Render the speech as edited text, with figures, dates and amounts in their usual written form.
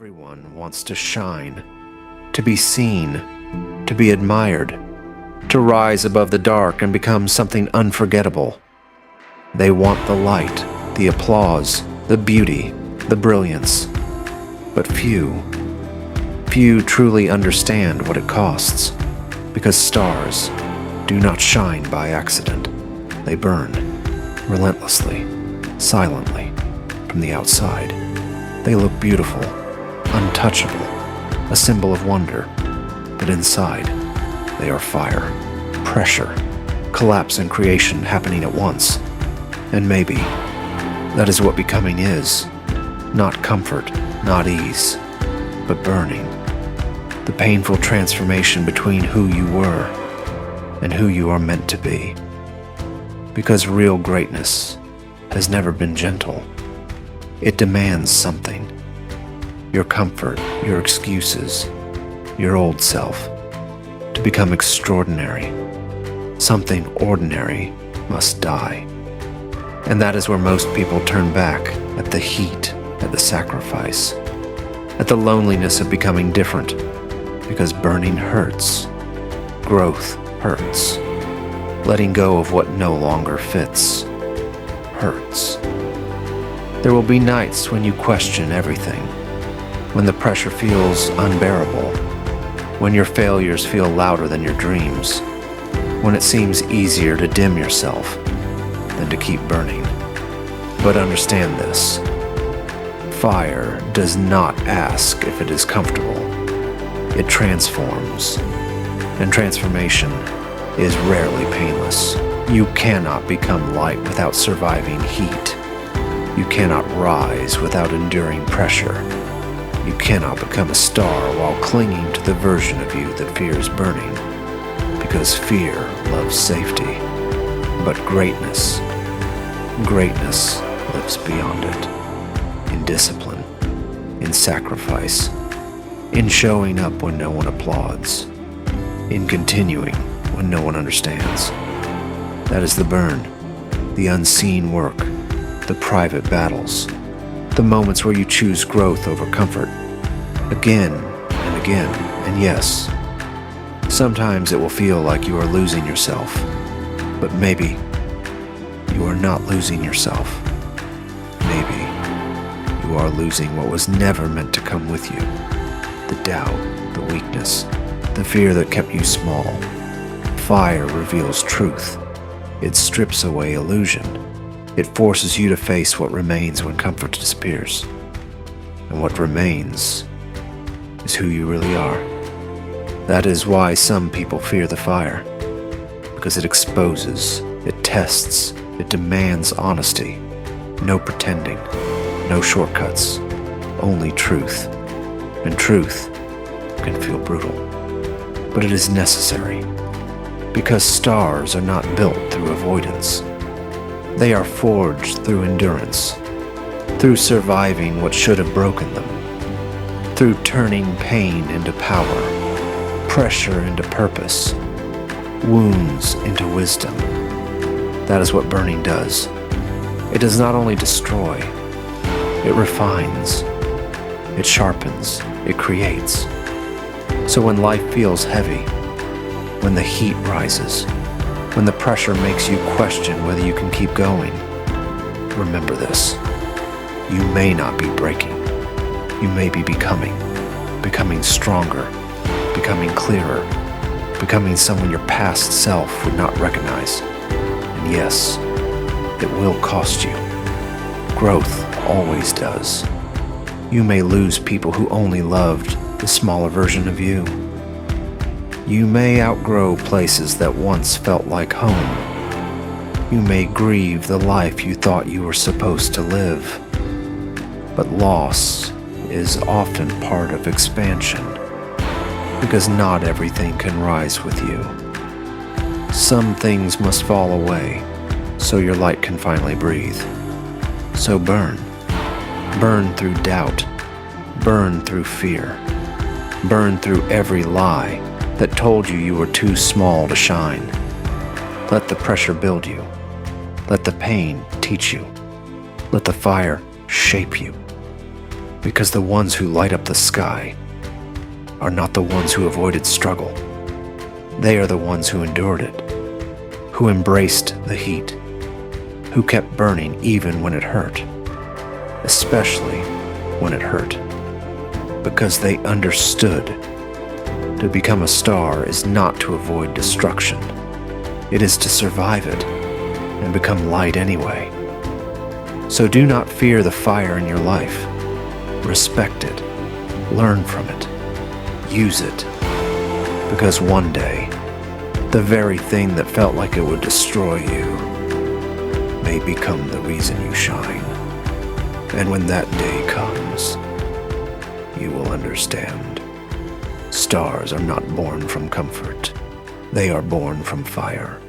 Everyone wants to shine, to be seen, to be admired, to rise above the dark and become something unforgettable. They want the light, the applause, the beauty, the brilliance. But few truly understand what it costs, because stars do not shine by accident. They burn relentlessly, silently, from the outside. They look beautiful, untouchable, a symbol of wonder, but inside, they are fire, pressure, collapse and creation happening at once. And maybe that is what becoming is. Not comfort, not ease, but burning. The painful transformation between who you were and who you are meant to be. Because real greatness has never been gentle. It demands something. Your comfort, your excuses, your old self. To become extraordinary, something ordinary must die. And that is where most people turn back, at the heat, at the sacrifice, at the loneliness of becoming different, because burning hurts. Growth hurts. Letting go of what no longer fits hurts. There will be nights when you question everything, when the pressure feels unbearable, when your failures feel louder than your dreams, when it seems easier to dim yourself than to keep burning. But understand this: fire does not ask if it is comfortable. It transforms, and transformation is rarely painless. You cannot become light without surviving heat. You cannot rise without enduring pressure. You cannot become a star while clinging to the version of you that fears burning, because fear loves safety. But greatness lives beyond it, in discipline, in sacrifice, in showing up when no one applauds, in continuing when no one understands. That is the burn, the unseen work, the private battles, the moments where you choose growth over comfort, again and again. And yes, sometimes it will feel like you are losing yourself, but maybe you are not losing yourself. Maybe you are losing what was never meant to come with you. The doubt, the weakness, the fear that kept you small. Fire reveals truth. It strips away illusion. It forces you to face what remains when comfort disappears. And what remains is who you really are. That is why some people fear the fire. Because it exposes, it tests, it demands honesty. No pretending, no shortcuts, only truth. And truth can feel brutal. But it is necessary. Because stars are not built through avoidance. They are forged through endurance, through surviving what should have broken them, through turning pain into power, pressure into purpose, wounds into wisdom. That is what burning does. It does not only destroy, it refines, it sharpens, it creates. So when life feels heavy, when the heat rises, when the pressure makes you question whether you can keep going, remember this: you may not be breaking. You may be becoming stronger, becoming clearer, becoming someone your past self would not recognize. And yes, it will cost you. Growth always does. You may lose people who only loved the smaller version of you. You may outgrow places that once felt like home. You may grieve the life you thought you were supposed to live. But loss is often part of expansion, because not everything can rise with you. Some things must fall away, so your light can finally breathe. So burn. Burn through doubt. Burn through fear. Burn through every lie that told you were too small to shine. Let the pressure build you. Let the pain teach you. Let the fire shape you. Because the ones who light up the sky are not the ones who avoided struggle. They are the ones who endured it, who embraced the heat, who kept burning even when it hurt, especially when it hurt, because they understood to become a star is not to avoid destruction. It is to survive it and become light anyway. So do not fear the fire in your life. Respect it, learn from it, use it, because one day, the very thing that felt like it would destroy you may become the reason you shine. And when that day comes, you will understand. Stars are not born from comfort. They are born from fire.